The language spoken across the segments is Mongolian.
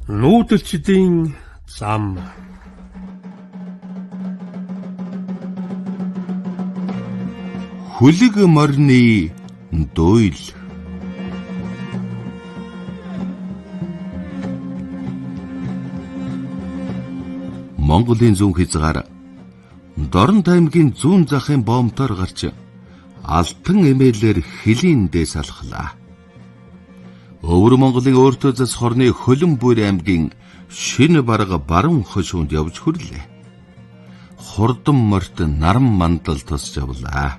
Нүүдэлчдийн зам. Хүлэг морины дуйл. Монголын зүүн хязгаар Дорнод аймгийн зүүн захын боомтоор гарч алтан эмээлээр хөлийн дээс алхлаа. Өвөр Монголын өөртөө зас хорны Хөлөн буйр аймгийн шинэ бараг баруун хошуунд явж хүрлээ. Хурдан морьт наран мандал тусч авлаа.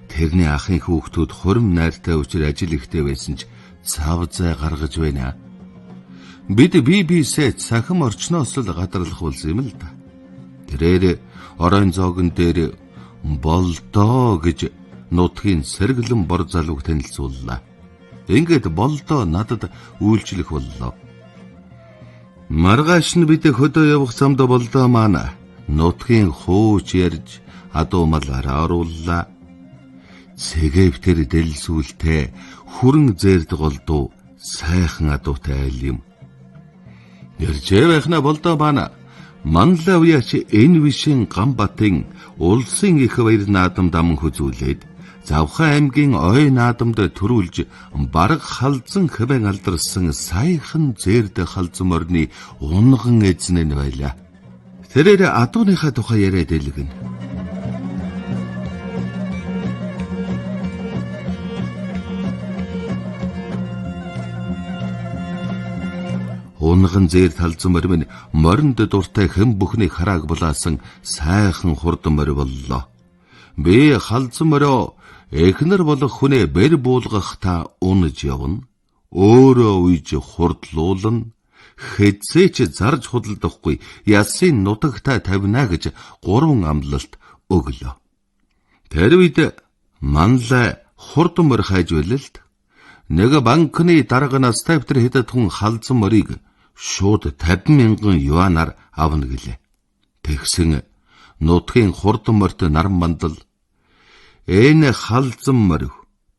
Тэрний ахын хүүхдүүд хурим найртай учир ажил ихтэй байсан ч цав зай гаргаж байна. Бид бибисээ цахим орчноос л гадарлах болсон юм л да. Тэрээр оройн зоогон дээр болдоо гэж нутгийн сэргэлэн бор залууг танилцууллаа. Ингээд болдоо надад үйлчлэх боллоо. Маргааш нь бид хөдөө явах замд болдоо маань нутгийн хууч ярьж адуу малаараа орууллаа. Цэгэвтэр дэлсүүлтэй хүрэн зээрдэг голдуу сайхан адуутай айл юм. Яржээ байхна болдоо бана манлаа уяач энэ вишин Гамбатын улсын их баяр наадам даман хүзүүлээд Завхан аймгийн ой наадамд төрүүлж бараг халзан хэвэн алдарсан саяхан зээрд халзан морины унган эзнэн байлаа. Тэрээр адууныхаа тухай яриад дэлгэн. Унган зээрд халзан морин моринд дуртай хэм бүхний харааг булаасан сайхан хурдан морь боллоо. Би халзан морио эхнэр болох хүнээ бэр буулгах та унаж явна. Өөрөө үйж хурдлуулна. Хэзээч зарж худалдахгүй ясын нутагтаа тавина гэж 3 амлалт өглөө. Тэр үед манлай хурдан морь хайж байлалт. Нэг банкны дарга настай битэр хэдэд хүн халзан морийг шууд 50,000 юанаар авна гэлээ. Тэгсэн нутгийн хурдан морьт наран мандал энэ халзан морь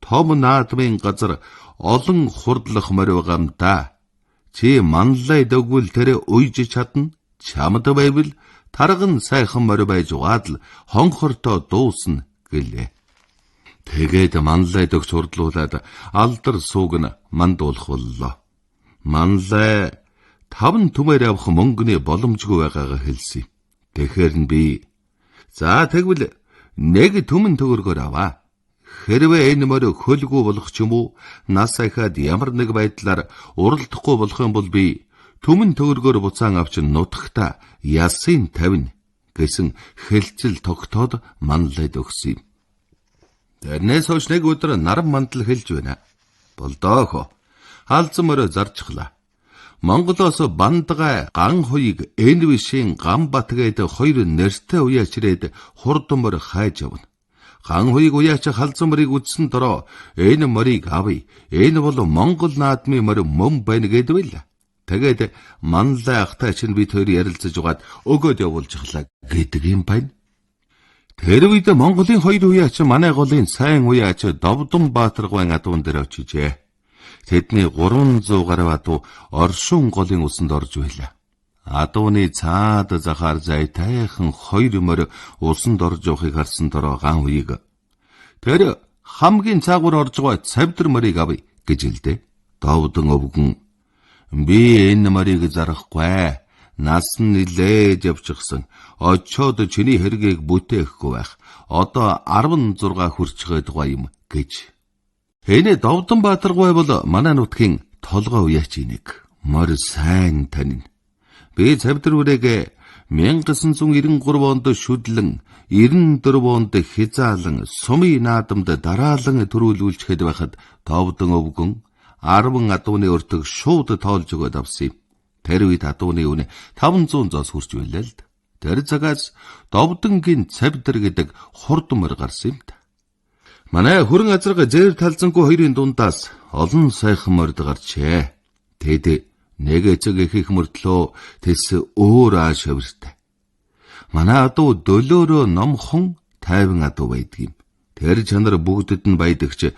том наадмын газар олон хурдлах морь байгаа юм да. Чи манлай дөгвөл тэр уйж чадна. Чамд байвал тарган сайхан морь байж угаад л хонхортой дуусна гэлээ. Тэгээд манлай дөгч хурдлуулад алдар суугна мандуулах боллоо. Манлай 5 түмээр авах мөнгөний боломжгүй байгаагаа хэлсэн. Тэгэхээр нь би за тэгвэл 1 түмэн төгрөгөөр аваа. Хэрвээ энэ морь хөлгүй болох ч юм уу, нас ахаад ямар нэг байдлаар уралдахгүй болох юм бол би түмэн төгрөгөөр буцаан авч нутагта ясын тавина гэсэн хэлцэл тогтоод манлайд өгсөн юм. Тэрнээс хойш нэг өдөр наран мандал хэлж байна. Болдоохо. Халзан морь зарчихлаа. Монголоос бандгай ган хуйг энэ вишийн Гамбат гээд 2 нэртэй уяачрээд хурдан морь хайж явна. Ган хуйг уяач халзан морийг үзсэн дороо энэ морийг авъя. Энэ бол Монгол наадмын морь мөн байна гэдвэл. Тэгээд манлай ахтай чинь бид хоёр ярилцаж угаад өгөөд явуулчихлаа гэдэг юм байна. Тэр үед Монголын 2 уяач манай голын сайн уяач Довдон Баатаргуйн адуун дээр очижээ. Тэдний 300 гаруй адуу оршин голын усанд орж байлаа. Адууны цаад захаар зайтайхан 2 морь усанд орж явахыг харсан дороо ган хуйг. Тэр хамгийн цаагуур орж байгаа цавдар морийг авъя гэж хэлдэг. Довдон өвгөн би энэ морийг зарахгүй. Нас нь нилээж явчихсан. Очоод чиний хэргийг бүтээхгүй байх. Одоо 16 хүрчгээд байгаа юм гэж. Энэ Довдон Баатаргуй бол манай нутгийн толгой уяач нэг. Морь сайн танин. Би цавдар үрэг 1993 онд шүдлэн 94 онд хязаалан сумын наадамд дараалан төрүүлүүлчихэд байхад Довдон өвгөн 10 адууны өртөг шууд тоолж өгöd авсан юм. Тэр үед адууны үнэ 500 зоос хүрч байлаа л. Тэр цагаас Довдонгийн цавдар гэдэг хурдан морь гарсан юм та. Манай хөрөн азарга зээр талзангүй хоёрын дундаас олон сайхан морьд гарчээ. Тэд нэг эцэг их мөртлөө тэс өөр ааш хавиртай. Манай адуу дөлөөрөө номхон тайван адуу байдаг юм. Тэр чанар бүгдэд нь байдагч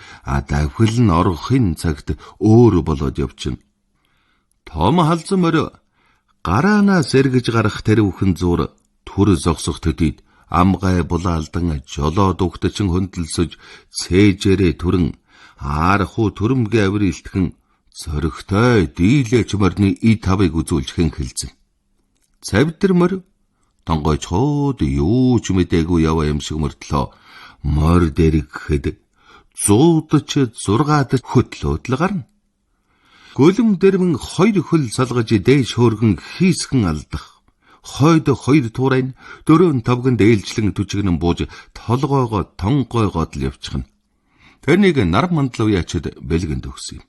давхил нь орохын цагт өөр болоод явчихна. Том халзан морио гараанаас эргэж гарах тэр бүхэн зур түр зогсох төдийд амгай булаалдан жолоод угтчин хөндлөсөж цээжээрээ түрэн аархуу төрөмгийн авирилтгэн зөрөгтэй дийлэч морны и тавыг үзүүлж хэлсэн. Цавдэр морио тонгой чод юу ч мэдээгүй яваа юм шиг мөртлөө мор дэрэг гэхэд 100-6 хөтлөөд л гарна. Гөлөм дэрмэн 2 хөл салгаж дээш хөөргөн хийсгэн алдах. Хойд 2 туурайн 4 тавган дээлжлэн түчгэн бууж толгоогоо тонгойгоод л явчихна. Тэрнийг нар мандал уяачид бэлгэнд өгсөн юм.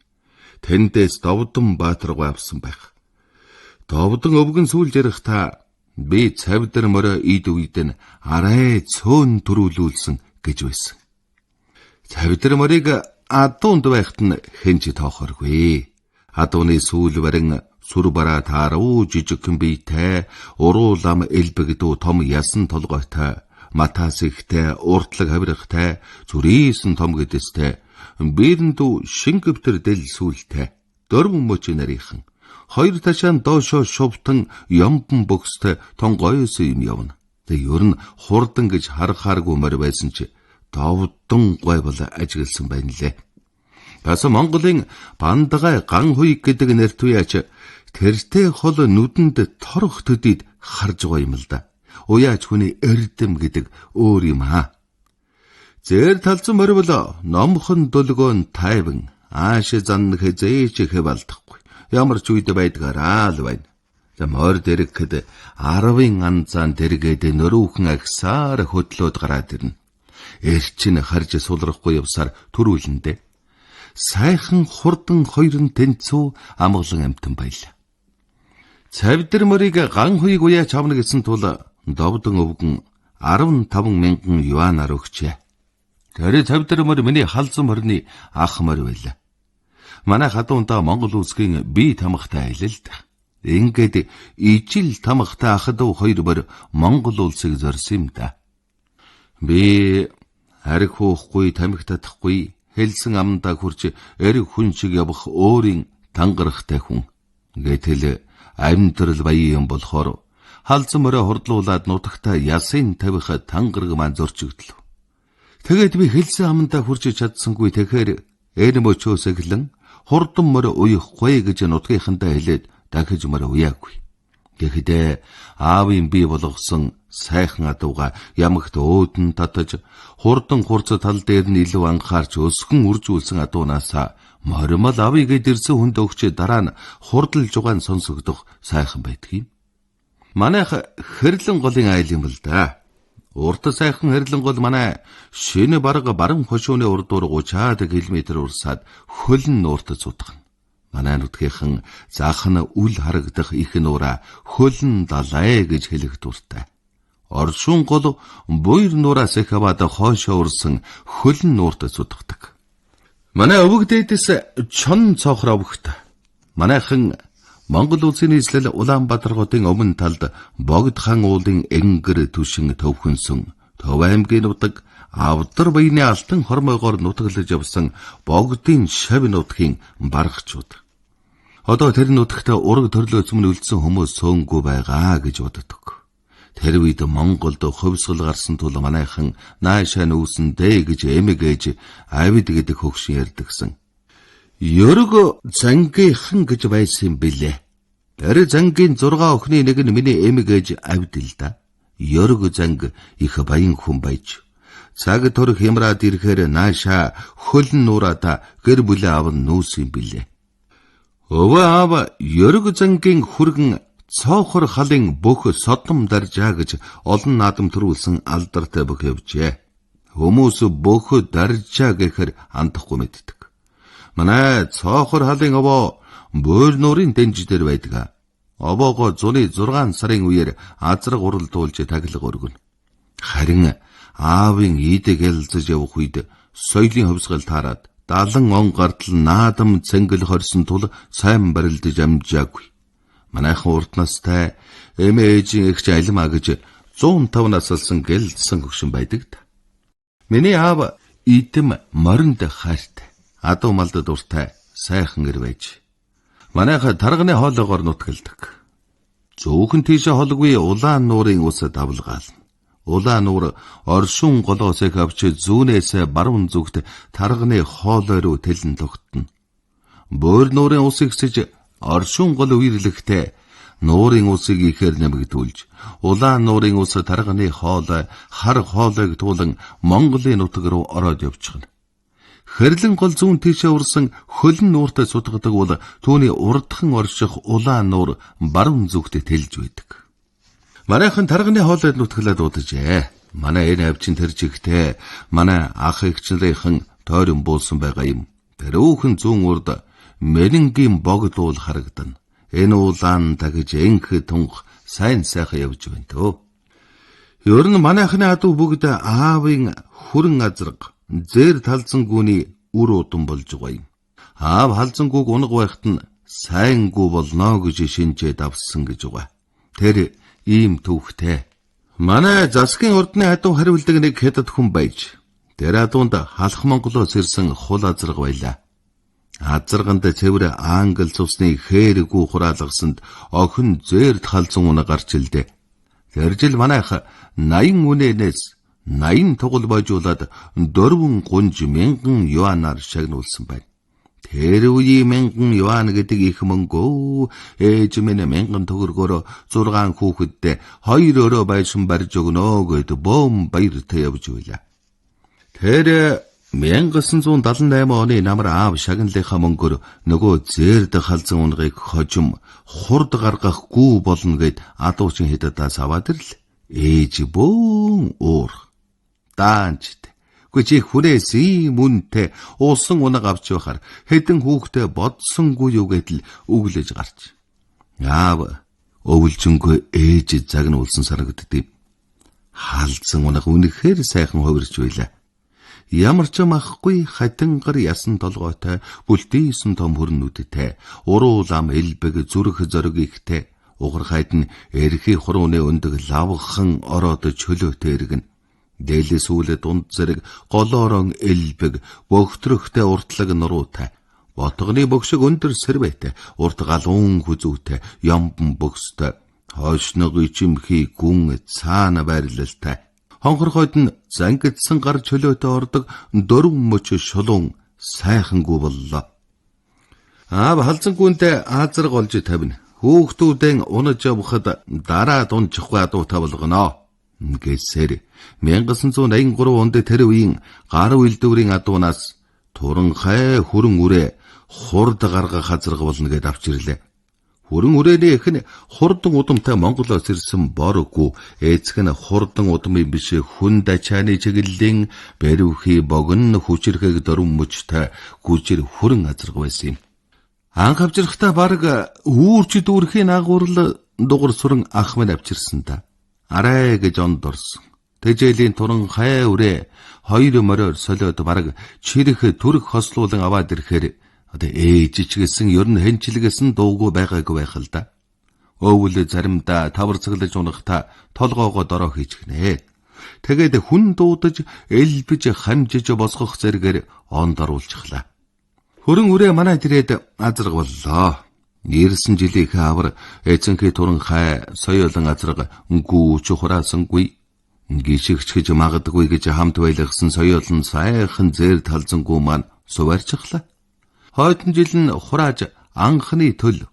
Тэндээс Довдон Баатаргаа авсан байх. Довдон өвгөн сүүл ярих та би Цавдар морио ид үед нь арай цөөн төрүүлүүлсэн гэж байсан. Цавдар мориог адуунд байхад нь хэнч тоохоргүй. Адууны сүүл барин сүр бараа тааруу жижигхэн биетэй, уруулам элбэгдүү том ясан толгойтой, матаас ихтэй, уртлаг хавиргатай, зүрийсэн том гэдэстэй, биерэндүү шингэвтэр дэл сүүлтэй, дөрвөн мөч нарийнхан, 2 ташаан доошоо шувтан ямбан бөкстэй тонгойс юм явна. Тэг ер нь хурдан гэж харахааргүй мөр байсан чи Довдон гой бол ажигласан байна лээ. Таса Монголын Бандгай ган хуйг гэдэг нэртуяач тэртэй хол нүдэнд торох төдийд харж байгаа юм л да. Уяач хүний эрдэм гэдэг өөр юм хаа. Зэр талцсан морвол номхон дөлгөөн тайван ааш зан хэзээч хэвалдахгүй. Ямар ч үед байдгаараа л байна. За морь дэрэгхэд 10 анзаан дэргээд нөрүүхэн агсаар хөдлөөд гараад ирнэ. Эрчин харж сулрахгүй явсаар төрүүлэндэ. Сайхан хурдан 2 тэнцүү амгалан амтан байлаа. Цавдар мориог ган хуйг уяач авна гэсэн тул Довдон өвгөн 15,000 юанаар өгчээ. Тэр Цавдар морио миний халзан морины ах морь байлаа. Манай хадуунтаа Монгол улсгийн бие тамхтай аялалд. Ингээд ижил тамхтай ахдуу 2 морь Монгол улсыг зорьсон юм да. Би арх хуухгүй, тамхи татахгүй, хэлсэн амдаа хурж эрг хүн шиг явах өөрийн тангарахтай хүн. Гэтэл амьдрал баян юм болохоор халзан морио хурдлуулад нутагтаа ясын тавих тангараг маань зорчигдлоо. Тэгээд би хэлсэн амдаа хурж чадсангүй тэгэхээр мөчөөс эхлэн хурдан морио уяхгүй гэж нутгийнхандаа хэлээд дахиж морио уяагүй. Гэхдээ аавын бие болгосон сайхан адууга ямагт өөдөн татаж хурдан хурц тал дээр нь илүү анхаарч өсгөн үржүүлсэн адуунаасаа моримол авъя гэд ирсэн хүнд өгч дараа нь хурдл жугаан сонсогдох сайхан байдгийг. Манайх хэрлэн голын айл юм л да. Урт сайхан хэрлэн гол манай шинэ бараг баран хошууны урдуур 30 км урсаад хөлн нуурт зутгана. Манай нутгийнхан заахна үл харагдах их нуура хөлн далай гэж хэлэх дуртай. Оршун гол буйр нуураас их аваад хоошоо урсан хөлн нуурт зутгадаг. Манай өвөг дээдэс чон цохроо өгт. Манайхан Монгол улсын нийслэл Улаанбаатар-хотын өмнө талд Богд хаан уулын энгэр түшин төвхөнсөн Төв аймгийн нутаг Авдар баяны алтан хормойгоор нутаглаж явсан Богдын шав нутгийн баргачууд. Одоо тэр нутагт ураг төрлөөс өмнө үлдсэн хүмүүс сөөнгүй байгаа гэж боддог. Тэр үед Монголд хөвсгөл гарсан тул манайхан наашаа нүүсэн дээ гэж эмэгэж авид гэдэг хөгшин ярьдагсан. Ёрг зангийнхан гэж байсан юм билээ. Тэр зангийн 6 охины нэг нь миний эмэгэж авид л да. Ёрг занг их баян хүн байж. Цаг төрөх хямраад ирэхээр наашаа хөлн нуурада гэр бүлээ аван нүүсэн билээ. Өвөө аав ёрг зангийн хүргэн цоохор халын бүх содом даржаа гэж олон наадам төрүүлсэн алдартай бүх явжээ. Хүмүүс бүх даржаа гэхэр андахгүй мэддэг. Манай цоохор халын овоо бөөр нуурын дэнж дээр байдаг. Овоогоо зуны 6 сарын үеэр азраг уралдуулж таглаг өргөнө. Харин аавын идэг ялзаж явах үед соёлын хөвсгөл таарад 70 он гартал наадам цэнгэл хорсон тул сайн барилдаж амжаагүй. Манайхан урт настай эмээжийн эгч алимаа гэж 105 наслсан гэлдсэн хөгшин байдаг. Миний аав идэм моринд хайртай, адуу малд дуртай, сайхан эр байж. Манайха тарганы хоолоогоор нутгалдаг. Зөөхөн тийшээ холгүй улаан нуурын ус давлгаална. Улаан нуур оршин голоос авч зүүнээс баруун зүгт тарганы хоолой руу тэлэн тогтно. Бөөр нуурын усыг сэж оршин гол үерлэхдээ нуурын усыг ихээр нэмэгдүүлж, улаан нуурын ус тарганы хоолой, хар хоолойг туулан Монголын нутаг руу ороод явчихна. Хэрлэн гол зүүн тийшээ урсан хөлн нууртай сутгадаг бол түүний урдхан орших улаан нуур баруун зүгт тэлж байдаг. Манайхан тарганы хоолойд нутгалаад удажээ. Манай энэ авчин тэр жигтэй манай ах эгчнэрийнхэн тойрон буулсан байгаа юм. Тэрүүхэн зүүн урд мэрэнгийн богдуул харагдана. Энэ улаан дагж энх тунх сайн сайхан явж байна төө. Ер нь манайхны адуу бүгд аавын хүрэн азраг зэр талзангууны үр удам болж байгаа юм. Аав халзангууг унаг байхад нь сайнгүй болно гэж шинжээд авсан гэж байгаа. Тэр ийм түүхтэй. Манай засгийн ордны адуу хариулдаг нэг хятад хүн байж, тэр адуунд халах Монголоос ирсэн хул азраг байлаа. Азраганд цэвэр англ цусны хэрэгүү хураалгасанд охин зээрд халзан унаа гарч илдэ. Тэр жил манайх 80 үнэнээс 80 тугал бойжуулаад 4 гунж 1000 юанаар шагнуулсан байна. Тэр үеийн 1000 юан гэдэг их мөнгөө ээж минь 1000 төгрөгөөр 6 хүүхэдтэй 2 өрөө байшин барьж өгнө гэд бом баяртай явж байлаа. Тэр 1978 оны намар аав шагналынхаа мөнгөөр нөгөө зээрд халзан унгыг хожим хурд гаргахгүй болно гэд адуучин хятадаас аваад ирэл. Ээж бөөн уур даанчт. Чи хүнээс ийм үнэтэй уусан унаг авч байхаар хэдэн хүүхдээ бодсонгүй юу гэдэл өглөж гарч. Аав өвлжөнгөө ээж загнуулсан санагддээ. Халзан унаг үнэхээр сайхан хувирч байлаа. Ямар ч юм ахгүй хатангар ясан толгойтой бүлтийсэн том хөрнүүдтэй уруу лам элбэг зүрх зориг ихтэй угархайд нь эрхий хурууны өндөг лавхан ороод чөлөөтэй иргэн. Дээлээ сүүлээ дунд зэрэг голоорон элбэг бөгтрөхтэй уртлаг нуруутай ботгоны бөгшиг өндөр сэрвэтэй урт галуун хүзүүтэй ямбан бөкстэй хойшног ичимхий гүн цаана байрлалтай хонхорхойд нь зангидсан гар чөлөөтэй ордог 4 мөч шулуун сайхангүй боллоо. Аав халзангүүнтэй азраг олж тавина. Хүүхдүүдэн унаж явхад дараа дунчихгүй адуутай болгоно гэсээр 1983 онд тэр үеийн гар үйлдвэрийн адуунаас Туранхай хүрэн үрээ хурд гаргах азраг болно гэд авчирлээ. Хүрэн үрээний эхний хурдан удамтай Монголоос ирсэн боргүй эцэг нь хурдан удмын биш хүн дачааны чиглэлийн бариухи богн хүчрэхэг 4 мөчтэй гүжир хүрэн азраг байсан юм. Анх авчрахтаа баг үүрч дүүрхийн агуурл дугар сүрэн ах минь авчирсан та. Арай гэж онд орсон. Тэжээлийн Туранхай үрээ 2 мороор солиод баг чирэх төрөх хослуулан аваад ирэхээр одоо ээж ч гэсэн ер нь хэнчилгэсэн дуугүй байгаагүй байх л да. Өвөл заримдаа тавар цаглаж унахта толгоогоо дороо хийчихнэ. Тэгээд хүн дуудаж элбэж хамжиж босгох зэрэгээр онд оруулчихлаа. Хөрөн үрээ манайд ирээд азраг боллоо. Ирсэн жилийн хавар эцэнхий Туранхай соёолон азраг гүүч хураасангүй гიშгч гэж магадгүй гэж хамт байлгсан соёолн сайхан зэр талзангуу маань суваарчихлаа. Хойдон жил нь хурааж анхны төл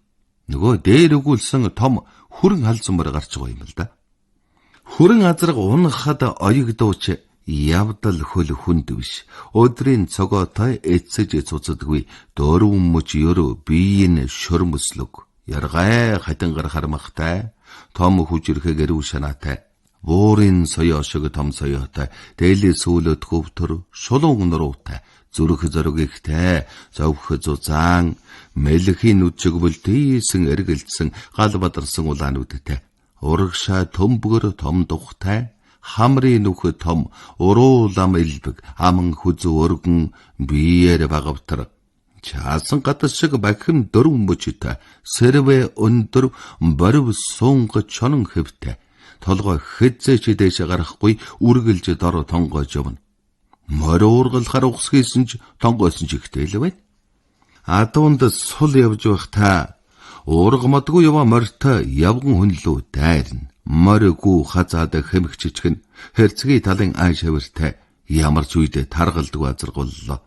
нөгөө дээр өгүүлсэн том хүрэн халзанмар гарч байгаа юм л да. Хүрэн азраг унахад оёгдууч явдал хөл хүнд биш. Өдрийн цогоотой эцэж цуцдаггүй 4 мөч ёро биеийн шөрмөслөг. Яргай хатангар хармахтай том хүчрэхэг эрүү шанаатай. Буурын соёо шиг том соёотой дээлээ сүүлөд хөвтөр шулуун нуруутай зүрх зориг ихтэй зовх зузаан мэлхийн нүчиг бүлтийсэн эргэлдсэн гал бадарсан улаануудтай урагшаа төмбгөр том духтай хамрын нүх том уруу лам элбэг аман хүзүү өргөн биеэр багавтар чаасан гатас шиг бахим 4 мөчтэй сэрвэ өндөр борив суунга чонон хэвтэй толгой хэзээч дээш гарахгүй үргэлж дор тонгоож явна. Морь уургалахаар ухс хийсэн ч тонгойсон ч ихтэй л байна. Адуунд сул явж байх та Уургамадгүй яваа морьтой явган хүн лүү дайрна. Морьгүй хазаад хэмгчичгэн хэрцгий талын ай шавиртай ямар ч үед таргалдгүй азаргууллаа.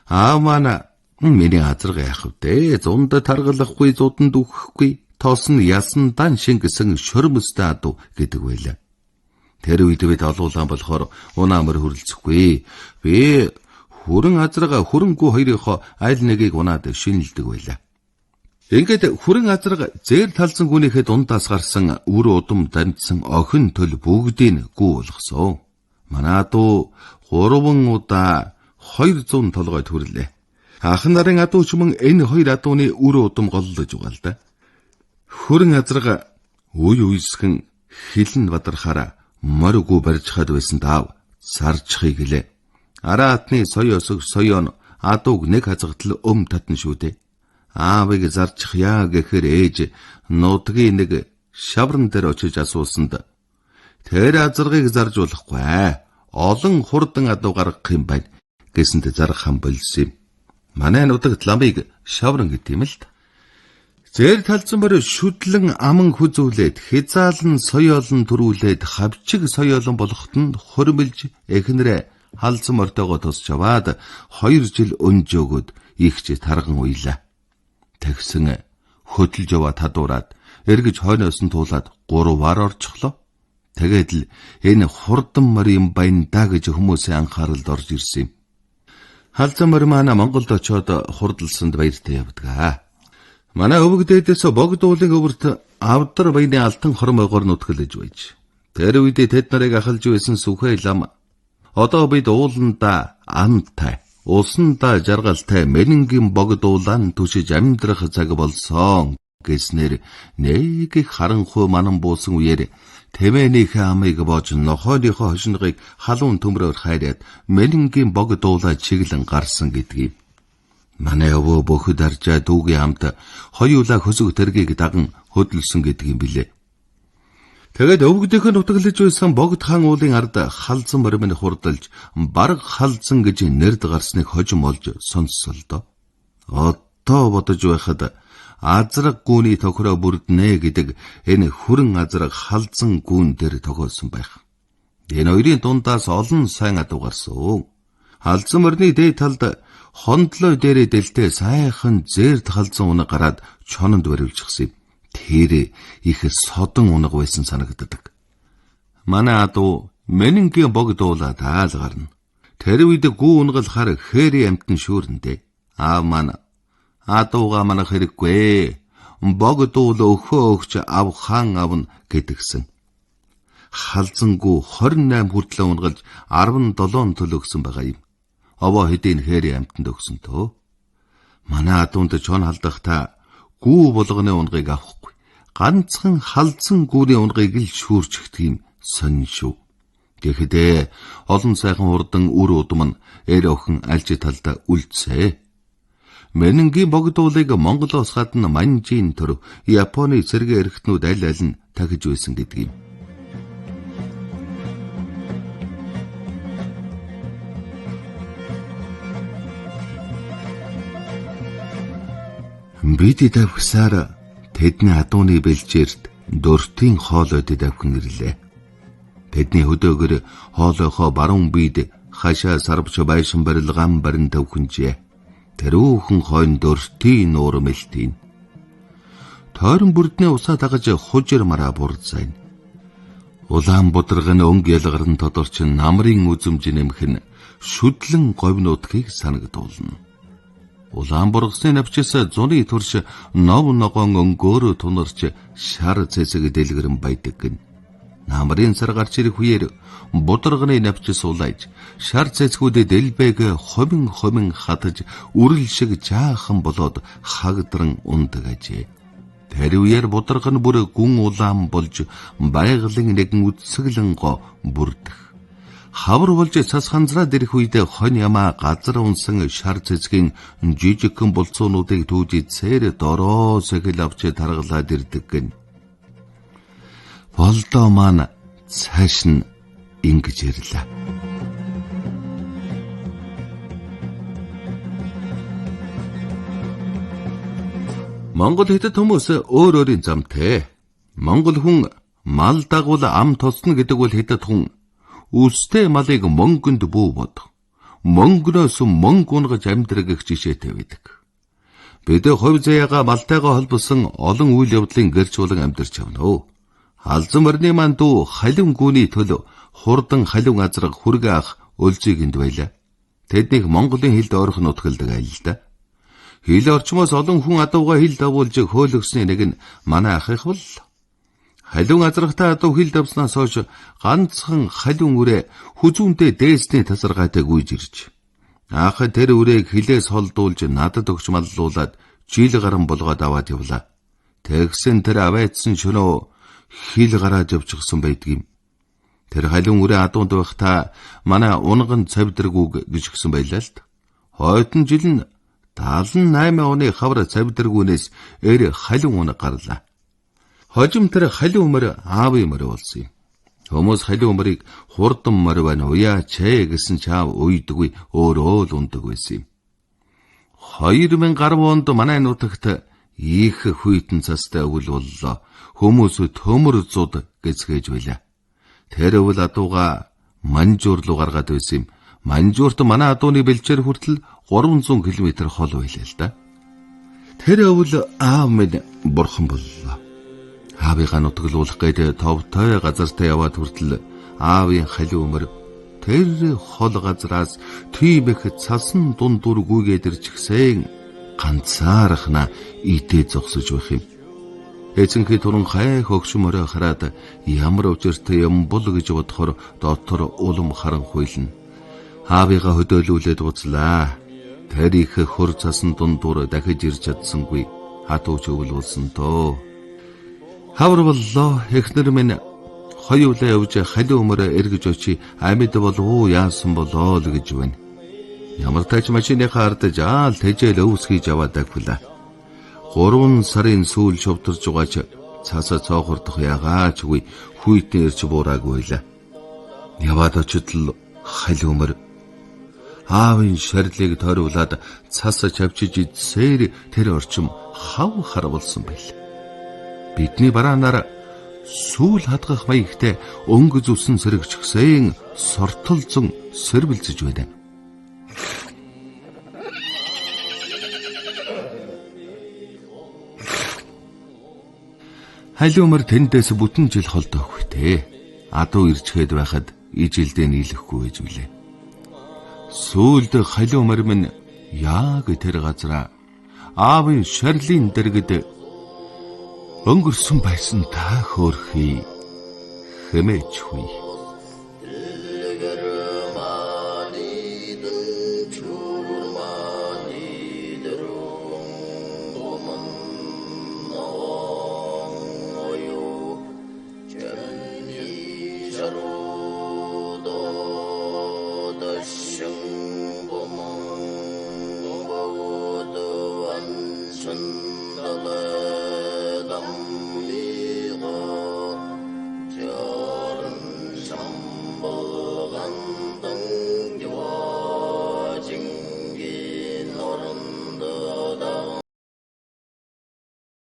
Аамана миний азарга яах вэ? Зунд таргалахгүй, зуданд үхэхгүй, тоос нь ясандан шингэсэн шөрмөстэй адуу гэдэг байлаа. Тэр үед бид олуулан болохоор унаамар хөрөлцөхгүй. Би хүрэн азарга хөрөнгөө хоёрынхоо аль нэгийг унаад шинэлдэг байлаа. Ингээд хүрэн азарга зээр талзан гүнийхээ дундаас гарсан үр удам дамжсан охин төл бүгдийг гүү болгосон. Манай адуу 3 удаа 200 толгойд хүрлээ. Ах нарын адууч мөн энэ 2 адууны үр удам голлож угаалда. Хүрэн азарга үе үесхэн хилэн бадрахаараа морьгүй барьж хад байсан таав сарчхыг гэлээ. Араатны соёо өсөг соёон адууг нэг хазгатал татна шүү дээ. Аавыг зарчих яа гэхээр ээж нутгийн нэг шавран дээр очиж асуусанд тэр азаргыг зарж болохгүй. Олон хурдан адуу гаргах юм байна гэсэнд зарах хам болсон юм. Манай нутагт ламыг шавран гэдэг юм л та. Зэр талзан морь шүдлэн аман хүзүүлээд хязаалан соёолон төрүүлээд хавчиг соёолон болоход нь хурмилж эхнэрээ халзан мортойгоо тусч аваад 2 жил өнж өгöd ихч тарган уйлаа. Тэгсэн хөдөлж яваа тадуураад эргэж хойноос нь туулаад 3-аар орчихлоо. Тэгээд л энэ хурдан морийн баяндаа гэж хүмүүсийн анхааралд орж ирсэн юм. Халзан морь маань Монголд очоод хурдалсанд баяртай явдаг. Манай өвөг дээдээс богд уулын өвөрт авдар баяны алтан хормойгоор нутгалж байж. Тэр үед тэд нарыг ахалж байсан сүхэй лам одоо бид ууланда амтай, усанда жаргалтай мэнэнгийн богд уулан түшиж амьдрах цаг болсон гэснээр нэг их харанхуй манан буусан үеэр тэмээнийхээ амыг боож нохойныхоо хошингыг халуун төмрөөр хайраад мэнэнгийн богд уулаа чиглэн гарсан гэдгийг. Манай өвөө бөхөд аржаа дүүгийн хамт хоёулаа хөсөг тэргийг даган хөдөлсөн гэдэг юм билээ. Тэгээд өвгдийнхөө нутаглаж байсан богд хаан уулын ард халзан морь минь хурдалж бараг халзан гэж нэрд гарсныг хожим олж сонссоо л доо. Одоо бодож байхад азраг гүүний тохироо бүрднэ гэдэг энэ хүрэн азраг халзан гүүн дээр тохиолсон байх. Энэ хоёрын дундаас олон сайн адуу гарсан. Халзан морьны дээд талд хондлой дээрээ дэлтэй сайхан зээрд халзан унаг гараад чононд барилжчихсан юм. Тэр их содон унаг байсан санагддаг. Манай адуу мэнэнгийн богд уулаа даал гарна. Тэр үед гүү унгалахаар хээри амтэн шүүрэндээ. Аав маань адууга манах хэрэггүй. Богд уул өхөө өгч ав хаан авна гэдгсэн. Халзангүү 28 хүртэл унгалж 17 төл өгсөн байгаа юм. Овоо хэдийн хээри амтанд өгсөн төө. Манай адуунд чон халдахдаа гүү болгоны унгыг авахгүй. Ганцхан халзан гүүний унгыг л шүүрчихдэг юм сонин шүү. Гэхдээ олон сайхан хурдан үр удам нь эр охин альж талдаа үлдсэ. Мэнэнгийн богд уулыг Монголоос гадна Манжийн төр Японы цэрэг эрхтнүүд аль аль нь тахиж байсан гэдэг юм. Бид давхсаар тэдний адууны бэлчээрт дөртийн хоолойд давхин ирлээ. Тэдний хөдөөгөр хоолойхоо баруун бийд хашаа сарвч байшин барил гам барин давхинжээ. Тэрүүхэн хойно дөртийн нуур мэлтийн. Тойрон бүрдний усаа дагаж хужир мараа бурдсайн. Улаан будрагын өнг ялгарн тодорч намрын үзэмж нэмхэн шүдлэн говьнуудхийг санагдуулна. Улаан бургасны навчис зуны турш нов ногоон өнгөөрө тунарч шар цэцэг дэлгэрэн байдаг гин. Намрын сар гарч ирэх үеэр будрагны навчис улайж шар цэцгүүд дэлбэг хомин хатаж үрэл шиг жаахан болоод хагдран ундаг ажээ. Тэр үеэр будраг нь бүр гүн улаан болж байгалийн нэгэн үсгэлэн го бүрдэх. Хавар болж цас ханзраад ирэх үед хонь ямаа газар унсан шар цэцгийн жижигхэн булцуунуудыг түүж цээр дороо сэхэл авч таргалаад ирдэг гэн. Болдоо маань цааш нь ингэж ирлээ. Монгол хэдэд хүмүүс өөр өөрийн замтай. Монгол хүн мал дагвал ам тосно гэдэг бол хэдэд хүн үстэй малыг мөнгөнд бүү бодох. Мөнгнөөс мөнгө унгаж амьдрах гэх жишээтэй байдаг. Бид хувь заяага малтайгаа холбосон олон үйл явдлын гэрч болон амьдарч явна. Алзан морины маань дүү халин гүний төлөө хурдан халин азраг хүргэ ах өлзийгэнд байлаа. Тэднийг Монголын хэлд ойрхон нутгалдаг айл л да. Хил орчмоос олон хүн адууга хил давуулж хөөлгсний нэг нь манай ах их бол. Халин азрагтай адуу хил давснаас хойш ганцхан халин үрээ хүзүүнтэй дээсний тасаргайтай гүйж ирж. Ах тэр үрээг хилээс холдуулж надад өгч маллуулад жил гарan болгоод аваад явлаа. Тэгсэн тэр аваадсан шөнөө хил гараад явчихсан байдгийм. Тэр халин үрээ адуунд байхдаа манай унган цавдргүүг гэж гисэн байлаа л. Хойдон жил нь 78 оны хавар цавдргүүнээс эр халин унаг гарлаа. Хожим тэр халин өмөр аавын мөр болсон юм. Хүмүүс халин өмөрийг хурдан мөр байна уяа чэ гэсэн чаав уйдгүй өөрөө л ундаг байсан юм. 2010 онд манай нутагт их хүйтэн цастай өвөл боллоо. Хүмүүс төмөр зуд гэцгээж байлаа. Тэр өвөл адууга манжуур руу гаргаад байсан юм. Манжуурт манай адууны бэлчээр хүртэл 300 км хол байлаа л да. Тэр өвөл аав минь бурхан боллоо. Аавыгаа нутаглуулах гээд товтой газартаа яваад хүртэл аавын халин өмөр тэр хол газраас тийм их цасан дундуур гүйгээд ирчихсэн ганцаархна идэ зогсож байх юм. Эцэнхий туран хай хөгшин морой хараад ямар учиртай юм бол гэж бодохоор дотор улам харан хуйлна. Аавыгаа хөдөөлүүлээд буцлаа. Тэр их хөр цасан дундуур дахиж ирж чадсангүй хатууч өвөл болсон тоо. Хавар боллоо эхнэр минь хоёулаа явж халин өмөрөө эргэж очи амьд болов яасан болоо л гэж байна. Ямар тач машиныхаа ардаж аал тэжээл өвс хийж аваад агвлаа. 3 сарын сүүл шовдорж байгаач цаасаа цоохордох ягаачгүй хүйтэн ирж буураагүй байлаа. Яваад очид л халин өмөр аавын шарлыг тойруулаад цаасаа чавчиж идсээр тэр орчим хав хар болсон байл. Бидний бараанаар сүүл хадгах маягтай өнгөз усан сэрэгчгсэн сортолзон сэрбэлзэж байна. Халин өмөр тэндээс бүтэн жил холдоогүй те. Адуу ирчгээд байхад ижилдээ нийлэхгүй байж билээ. Сүүлд халин өмөр минь яг тэр газараа аавын шарлийн дэргэд өнгөрсөн байсан та хөөрхий хэмээч хүй.